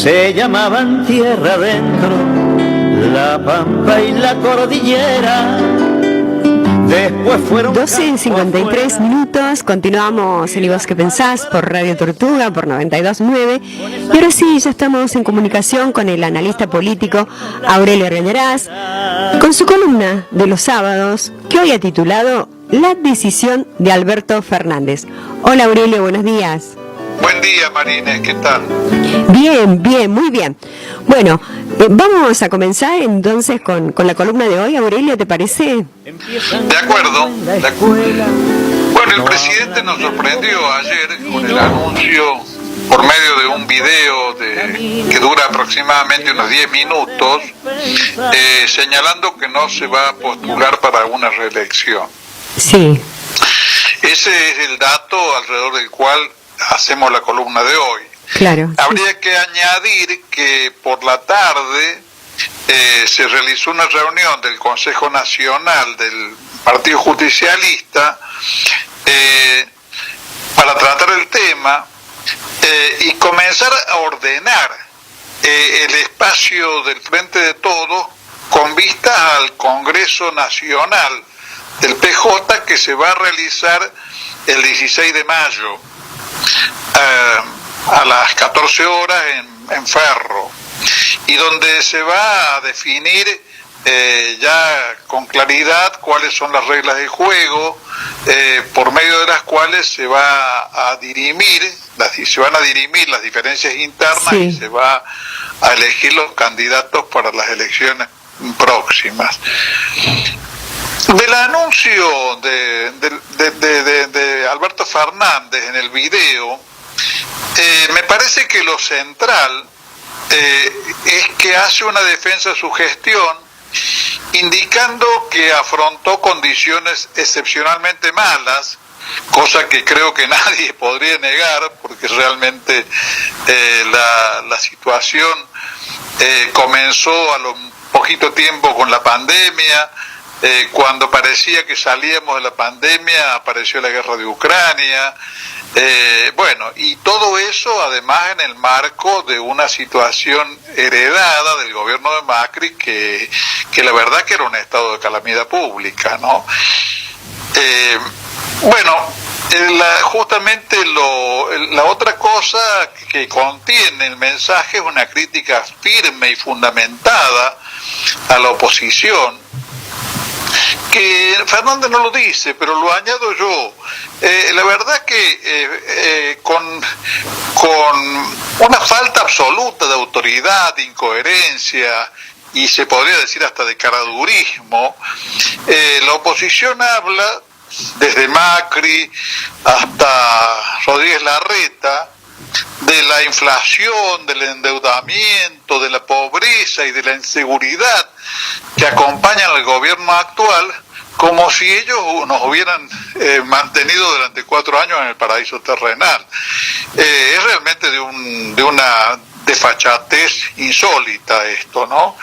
se llamaban tierra adentro, la pampa y la cordillera. Después fueron 12:53 minutos, continuamos en ¿Y vos qué pensás? Por Radio Tortuga, por 92.9. Y ahora sí, ya estamos en comunicación con el analista político Aurelio Reñarás, con su columna de los sábados, que hoy ha titulado La decisión de Alberto Fernández. Hola Aurelio, buenos días. Buen día, Marines, ¿qué tal? Bien, muy bien. Bueno, vamos a comenzar entonces con la columna de hoy, Aurelio, ¿te parece? De acuerdo. Bueno, el presidente nos sorprendió ayer con el anuncio por medio de un video que dura aproximadamente unos 10 minutos, señalando que no se va a postular para una reelección. Sí. Ese es el dato alrededor del cual hacemos la columna de hoy. Claro. Habría que añadir que por la tarde se realizó una reunión del Consejo Nacional del Partido Justicialista para tratar el tema y comenzar a ordenar el espacio del Frente de Todos con vistas al Congreso Nacional del PJ que se va a realizar el 16 de mayo. A las 14 horas en Ferro, y donde se va a definir ya con claridad cuáles son las reglas de juego, por medio de las cuales se va a dirimir, se van a dirimir las diferencias internas. Sí. Y se va a elegir los candidatos para las elecciones próximas. Del anuncio de Alberto Fernández en el video, me parece que lo central es que hace una defensa de su gestión, indicando que afrontó condiciones excepcionalmente malas, cosa que creo que nadie podría negar, porque realmente la situación comenzó a lo poquito tiempo con la pandemia. Cuando parecía que salíamos de la pandemia, apareció la guerra de Ucrania. Bueno, y todo eso además en el marco de una situación heredada del gobierno de Macri, que la verdad que era un estado de calamidad pública, ¿no? Bueno, justamente la otra cosa que contiene el mensaje es una crítica firme y fundamentada a la oposición, que Fernández no lo dice, pero lo añado yo. La verdad que con una falta absoluta de autoridad, de incoherencia, y se podría decir hasta de caradurismo, la oposición habla, desde Macri hasta Rodríguez Larreta, de la inflación, del endeudamiento, de la pobreza y de la inseguridad que acompañan al gobierno actual, como si ellos nos hubieran mantenido durante 4 años en el paraíso terrenal. Es realmente de una desfachatez insólita esto, ¿no?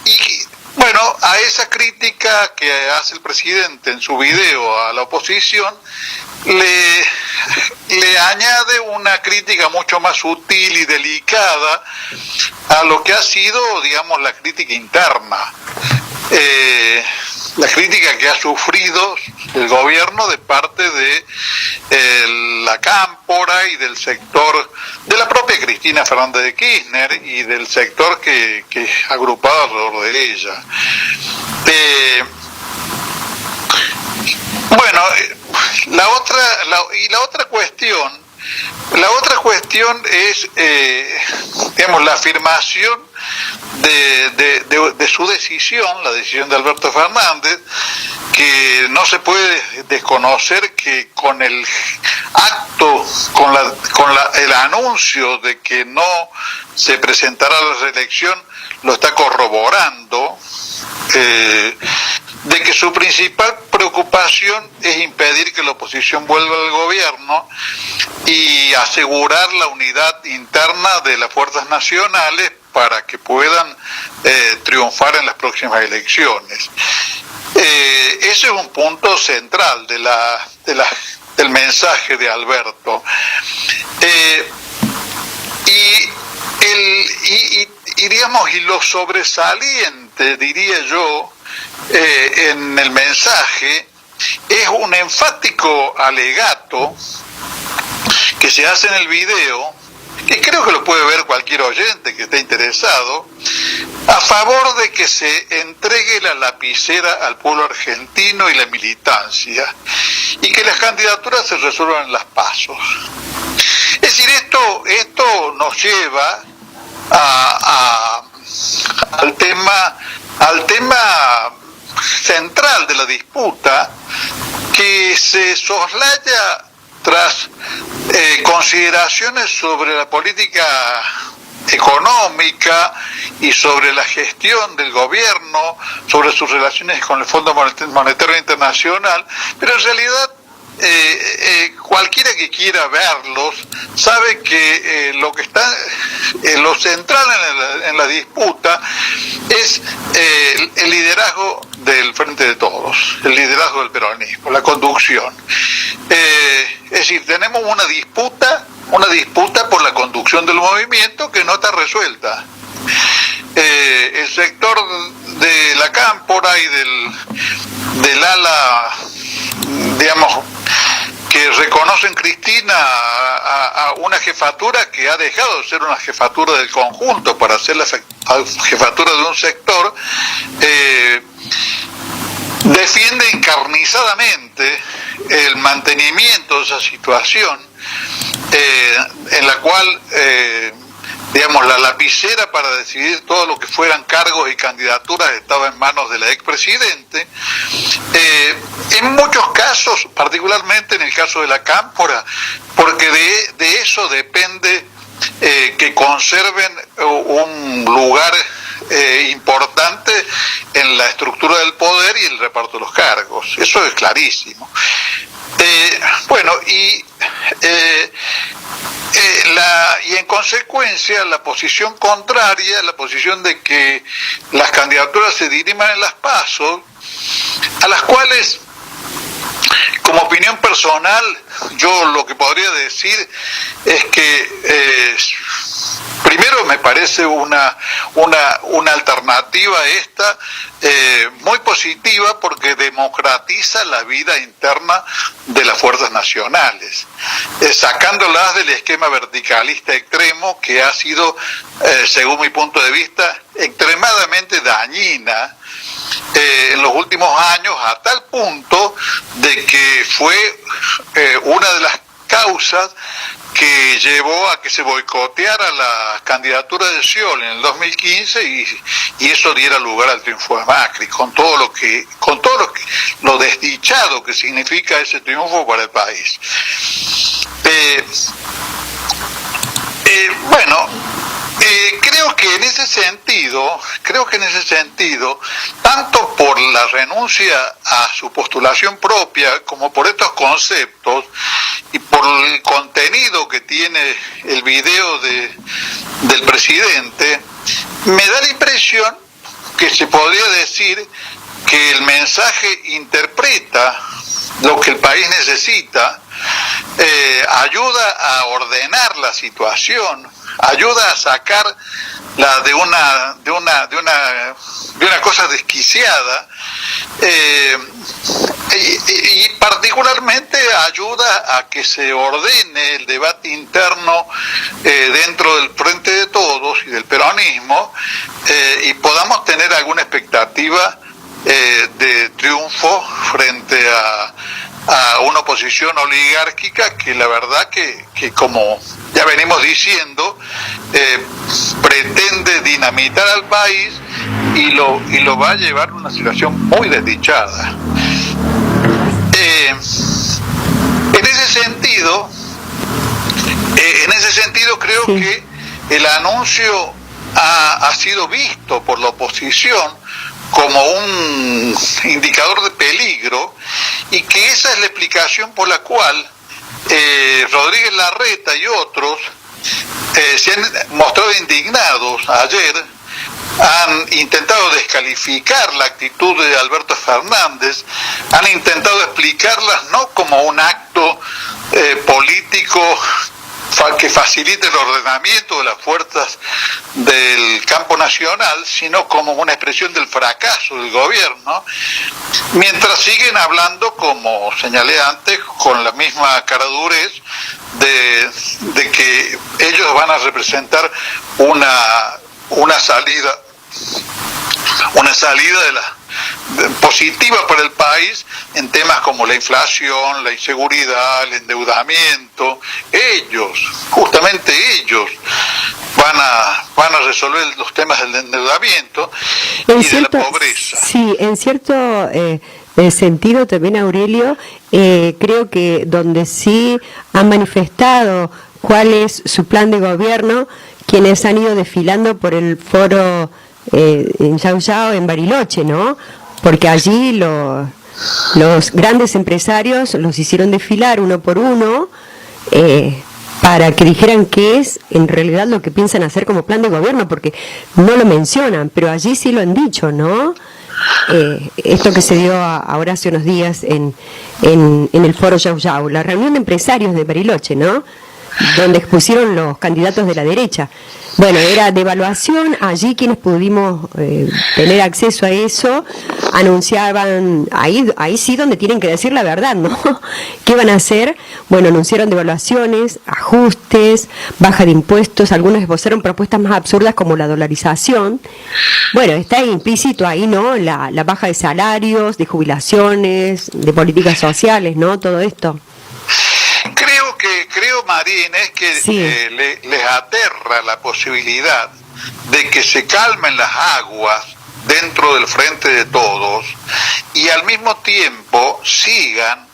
Y bueno, a esa crítica que hace el presidente en su video a la oposición, le añade una crítica mucho más sutil y delicada a lo que ha sido, digamos, la crítica interna, la crítica que ha sufrido el gobierno de parte de la cámpora y del sector de la propia Cristina Fernández de Kirchner y del sector que agrupado alrededor de ella. Bueno, la otra cuestión es, digamos, la afirmación de su decisión, la decisión de Alberto Fernández, que no se puede desconocer que con el acto, el anuncio de que no se presentará a la reelección, lo está corroborando, de que su principal preocupación es impedir que la oposición vuelva al gobierno y asegurar la unidad interna de las fuerzas nacionales para que puedan triunfar en las próximas elecciones. Ese es un punto central del mensaje de Alberto. digamos, y lo sobresaliente, diría yo, en el mensaje, es un enfático alegato que se hace en el video, que creo que lo puede ver cualquier oyente que esté interesado, a favor de que se entregue la lapicera al pueblo argentino y la militancia, y que las candidaturas se resuelvan en las PASO. Es decir, esto nos lleva al tema central de la disputa, que se soslaya tras consideraciones sobre la política económica y sobre la gestión del gobierno, sobre sus relaciones con el Fondo Monetario Internacional, pero en realidad cualquiera que quiera verlos sabe que lo que está lo central en la disputa es el liderazgo del Frente de Todos, el liderazgo del peronismo, la conducción. Es decir, tenemos una disputa por la conducción del movimiento que no está resuelta. El sector de la cámpora y del ala, digamos, que reconocen Cristina a una jefatura que ha dejado de ser una jefatura del conjunto para ser la jefatura de un sector, defiende encarnizadamente el mantenimiento de esa situación en la cual digamos, la lapicera para decidir todo lo que fueran cargos y candidaturas estaba en manos de la expresidente. En muchos casos, particularmente en el caso de la cámpora, porque de eso depende que conserven un lugar importante en la estructura del poder y el reparto de los cargos. Eso es clarísimo. Y en consecuencia la posición contraria, la posición de que las candidaturas se diriman en las PASO, a las cuales, como opinión personal, yo lo que podría decir es que primero me parece una alternativa esta muy positiva, porque democratiza la vida interna de las fuerzas nacionales, sacándolas del esquema verticalista extremo que ha sido, según mi punto de vista, extremadamente dañina en los últimos años, a tal punto de que fue una de las causas que llevó a que se boicoteara la candidatura de Scioli en el 2015 y eso diera lugar al triunfo de Macri, con todo lo desdichado que significa ese triunfo para el país. Creo que en ese sentido, tanto por la renuncia a su postulación propia como por estos conceptos y por el contenido que tiene el video del presidente, me da la impresión que se podría decir que el mensaje interpreta lo que el país necesita, ayuda a ordenar la situación, ayuda a sacar de una cosa desquiciada, y particularmente ayuda a que se ordene el debate interno dentro del Frente de Todos y del peronismo, y podamos tener alguna expectativa de triunfo frente a una oposición oligárquica que la verdad que como ya venimos diciendo, pretende dinamitar al país y lo va a llevar a una situación muy desdichada. En ese sentido creo que el anuncio ha sido visto por la oposición como un indicador de peligro, y que esa es la explicación por la cual Rodríguez Larreta y otros se han mostrado indignados ayer, han intentado descalificar la actitud de Alberto Fernández, han intentado explicarlas no como un acto político que facilite el ordenamiento de las fuerzas del campo nacional, sino como una expresión del fracaso del gobierno, mientras siguen hablando, como señalé antes, con la misma caradurez de que ellos van a representar una salida positiva para el país en temas como la inflación, la inseguridad, el endeudamiento. Justamente ellos van a resolver los temas del endeudamiento y de la pobreza. Sí, en cierto sentido también, Aurelio, creo que donde sí han manifestado cuál es su plan de gobierno, quienes han ido desfilando por el foro en Yauyao, en Bariloche, ¿no? Porque allí los grandes empresarios los hicieron desfilar uno por uno para que dijeran qué es en realidad lo que piensan hacer como plan de gobierno, porque no lo mencionan, pero allí sí lo han dicho, ¿no? Esto que se dio ahora hace unos días en el foro Yauyao, la reunión de empresarios de Bariloche, ¿no? Donde expusieron los candidatos de la derecha. Bueno, era de evaluación, allí quienes pudimos tener acceso a eso, anunciaban, ahí sí donde tienen que decir la verdad, ¿no? ¿Qué van a hacer? Bueno, anunciaron devaluaciones, ajustes, baja de impuestos, algunos esbozaron propuestas más absurdas como la dolarización. Bueno, está implícito ahí, ¿no? La baja de salarios, de jubilaciones, de políticas sociales, ¿no? Todo esto. Creo, Marín, es que sí. Les aterra la posibilidad de que se calmen las aguas dentro del frente de todos y al mismo tiempo sigan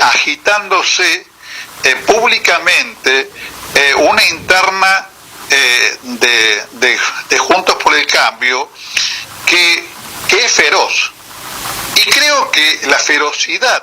agitándose públicamente una interna de Juntos por el Cambio que es feroz. Y creo que la ferocidad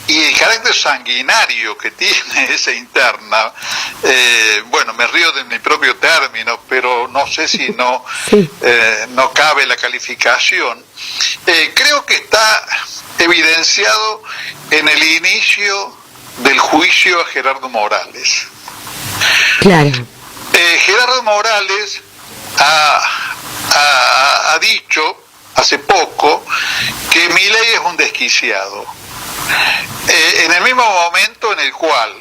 y el carácter sanguinario que tiene esa interna, bueno, me río de mi propio término, pero no sé si no cabe la calificación, creo que está evidenciado en el inicio del juicio a Gerardo Morales. Claro. Gerardo Morales ha dicho hace poco que Milei es un desquiciado. En el mismo momento en el cual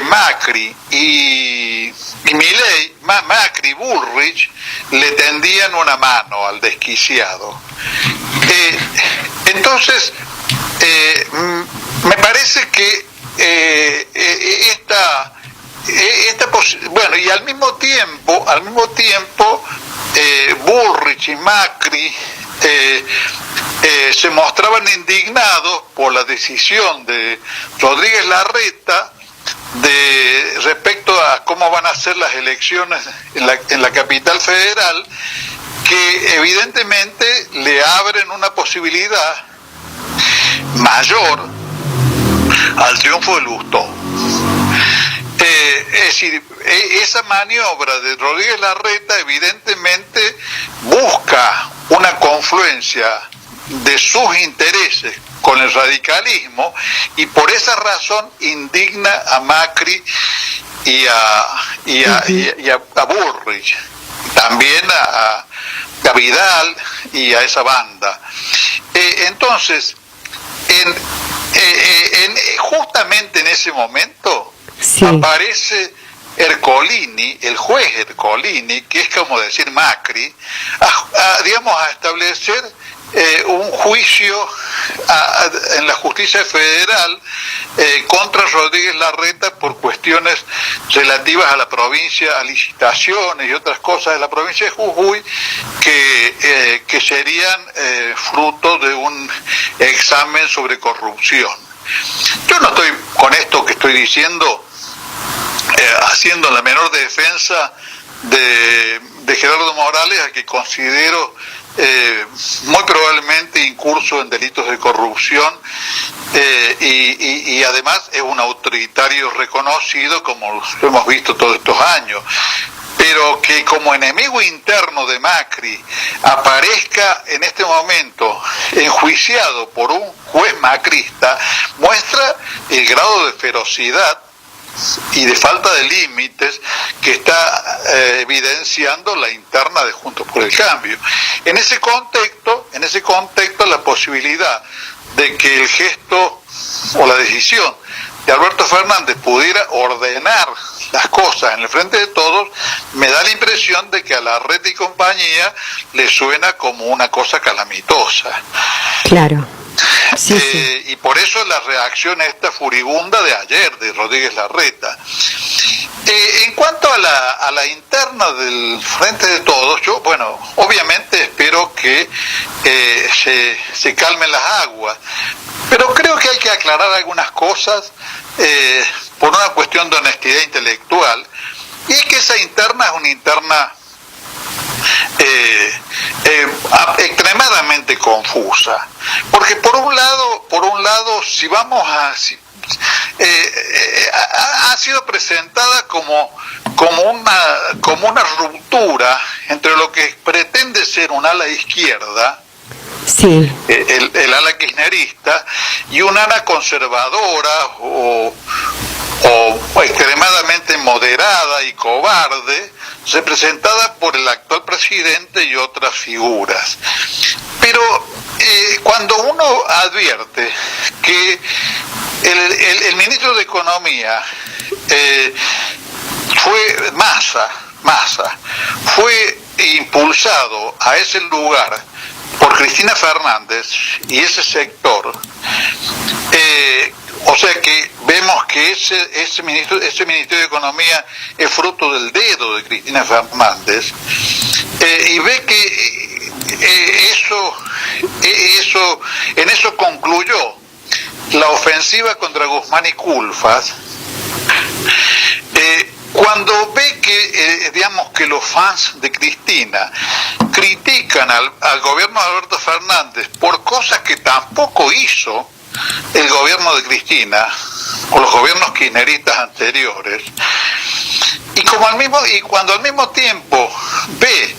Macri y Milei, Macri y Bullrich le tendían una mano al desquiciado. Entonces, me parece que bueno, y al mismo tiempo Bullrich y Macri se mostraban indignados por la decisión de Rodríguez Larreta respecto a cómo van a ser las elecciones en la capital federal, que evidentemente le abren una posibilidad mayor al triunfo de Lustó. Es decir, esa maniobra de Rodríguez Larreta evidentemente busca una confluencia de sus intereses con el radicalismo y por esa razón indigna a Macri y a Bullrich, también a Vidal y a esa banda. Entonces, justamente en ese momento aparece Ercolini, el juez Ercolini, que es como decir Macri, a establecer un juicio en la justicia federal contra Rodríguez Larreta por cuestiones relativas a la provincia, a licitaciones y otras cosas de la provincia de Jujuy que serían fruto de un examen sobre corrupción. Yo no estoy con esto que estoy diciendo haciendo la menor defensa de Gerardo Morales, a que considero muy probablemente incurso en delitos de corrupción y además es un autoritario reconocido, como lo hemos visto todos estos años, pero que como enemigo interno de Macri aparezca en este momento enjuiciado por un juez macrista, muestra el grado de ferocidad y de falta de límites que está evidenciando la interna de Juntos por el Cambio. En ese contexto, la posibilidad de que el gesto o la decisión de Alberto Fernández pudiera ordenar las cosas en el frente de todos, me da la impresión de que a Larreta y compañía le suena como una cosa calamitosa. Claro. Sí, sí. Y por eso la reacción a esta furibunda de ayer de Rodríguez Larreta. En cuanto a la interna del frente de todos, yo, bueno, obviamente espero que se calmen las aguas, pero creo que hay que aclarar algunas cosas por una cuestión de honestidad intelectual, y es que esa interna es una interna extremadamente confusa, porque por un lado si vamos a ha sido presentada como una ruptura entre lo que pretende ser un ala izquierda, sí, el ala kirchnerista, y un ala conservadora o extremadamente moderada y cobarde, representada por el actual presidente y otras figuras. Pero cuando uno advierte que el ministro de Economía fue Massa, fue impulsado a ese lugar por Cristina Fernández y ese sector, o sea que vemos que ese Ministerio de Economía es fruto del dedo de Cristina Fernández, y ve que en eso concluyó la ofensiva contra Guzmán y Culfas. Cuando ve que que los fans de Cristina critican al gobierno de Alberto Fernández por cosas que tampoco hizo el gobierno de Cristina o los gobiernos kirchneristas anteriores, y cuando al mismo tiempo ve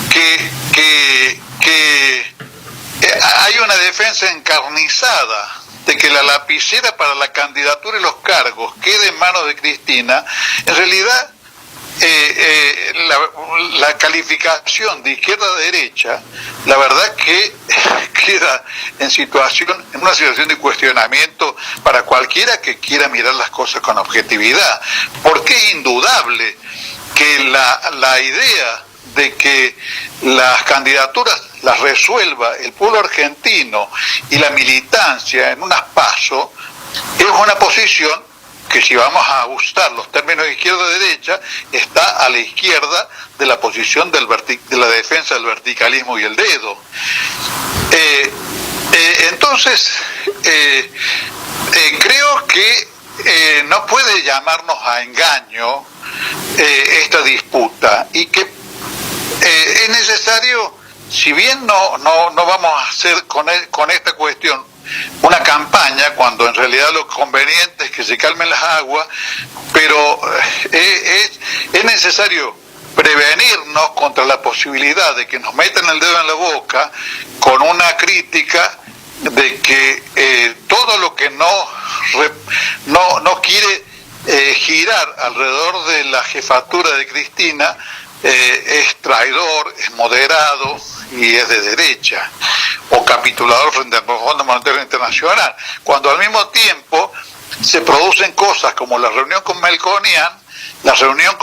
que hay una defensa encarnizada de que la lapicera para la candidatura y los cargos quede en manos de Cristina, en realidad la calificación de izquierda a derecha, la verdad que queda en una situación de cuestionamiento para cualquiera que quiera mirar las cosas con objetividad, porque es indudable que la idea de que las candidaturas las resuelva el pueblo argentino y la militancia en unas PASO es una posición que, si vamos a usar los términos de izquierda-derecha, está a la izquierda de la posición de la defensa del verticalismo y el dedo. Entonces, creo que no puede llamarnos a engaño esta disputa, y que es necesario, si bien no vamos a hacer con esta cuestión una campaña, cuando en realidad lo conveniente es que se calmen las aguas, pero es necesario prevenirnos contra la posibilidad de que nos metan el dedo en la boca con una crítica de que todo lo que no quiere girar alrededor de la jefatura de Cristina es traidor, es moderado y es de derecha, o capitulador frente al Fondo Monetario Internacional, cuando al mismo tiempo se producen cosas como la reunión con Melconian, la reunión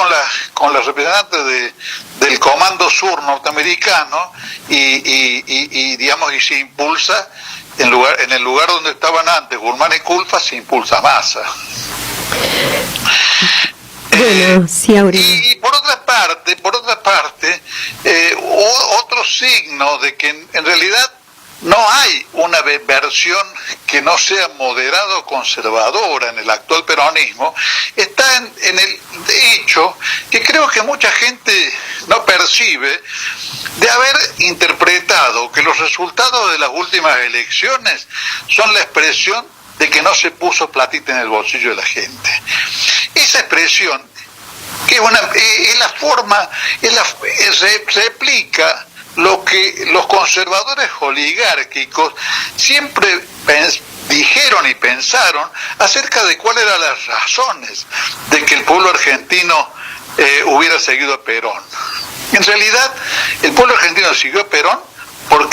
con las representantes del Comando Sur norteamericano, y se impulsa en el lugar donde estaban antes Guzmán y Culfas, se impulsa Massa. Bueno, sí, y por otra parte, otro signo de que en realidad no hay una versión que no sea moderada o conservadora en el actual peronismo, está en el hecho que creo que mucha gente no percibe, de haber interpretado que los resultados de las últimas elecciones son la expresión de que no se puso platita en el bolsillo de la gente. Esa expresión, que es la forma, replica lo que los conservadores oligárquicos siempre dijeron y pensaron acerca de cuáles eran las razones de que el pueblo argentino hubiera seguido a Perón. En realidad, el pueblo argentino siguió a Perón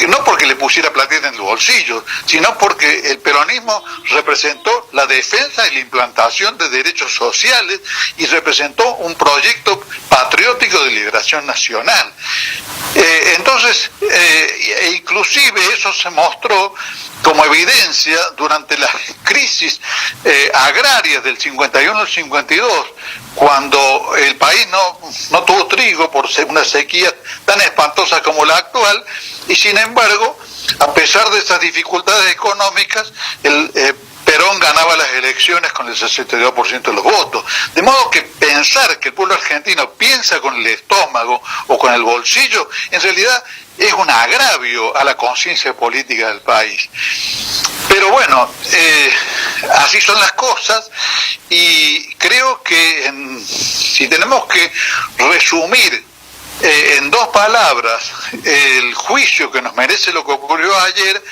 no porque le pusiera platita en el bolsillo, sino porque el peronismo representó la defensa y la implantación de derechos sociales y representó un proyecto patriótico de liberación nacional. Entonces, inclusive eso se mostró como evidencia durante las crisis agrarias del 51 al 52, cuando el país no tuvo trigo por una sequía tan espantosa como la actual, y sin embargo, a pesar de esas dificultades económicas, Perón ganaba las elecciones con el 62% de los votos. De modo que pensar que el pueblo argentino piensa con el estómago o con el bolsillo, en realidad es un agravio a la conciencia política del país. Pero bueno, así son las cosas, y creo que si tenemos que resumir en 2 palabras el juicio que nos merece lo que ocurrió ayer,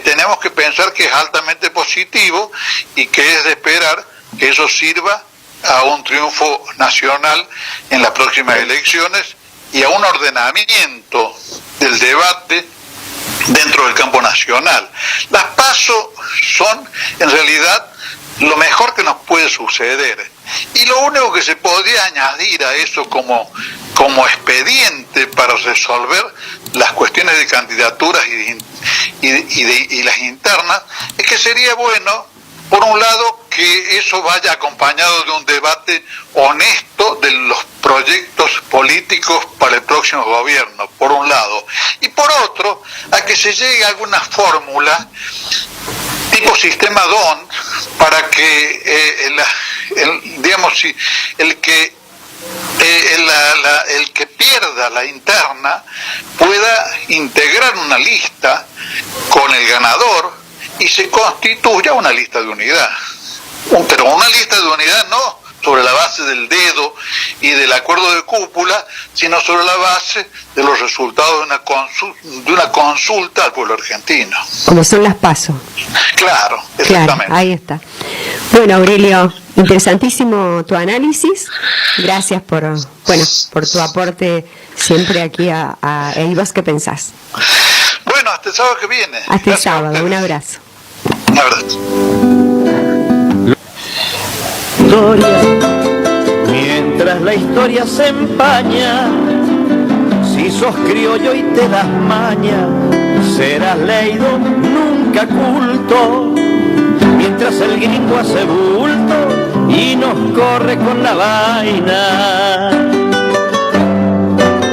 tenemos que pensar que es altamente positivo y que es de esperar que eso sirva a un triunfo nacional en las próximas elecciones y a un ordenamiento del debate dentro del campo nacional. Las PASO son en realidad lo mejor que nos puede suceder, y lo único que se podría añadir a eso como expediente para resolver las cuestiones de candidaturas y las internas es que sería bueno, por un lado, que eso vaya acompañado de un debate honesto de los proyectos políticos para el próximo gobierno, por un lado, y por otro, a que se llegue a alguna fórmula tipo sistema DON para que el que pierda la interna pueda integrar una lista con el ganador y se constituya una lista de unidad. Pero una lista de unidad no sobre la base del dedo y del acuerdo de cúpula, sino sobre la base de los resultados de una consulta al pueblo argentino. Como son las PASO. Claro, exactamente. Claro, ahí está. Bueno, Aurelio, interesantísimo tu análisis. Gracias por tu aporte siempre aquí a El Vos que Pensás. Bueno, hasta el sábado que viene. Hasta el sábado, un abrazo. Un abrazo. Mientras la historia se empaña, si sos criollo y te das maña, serás leído, nunca culto. Mientras el gringo hace bulto y nos corre con la vaina.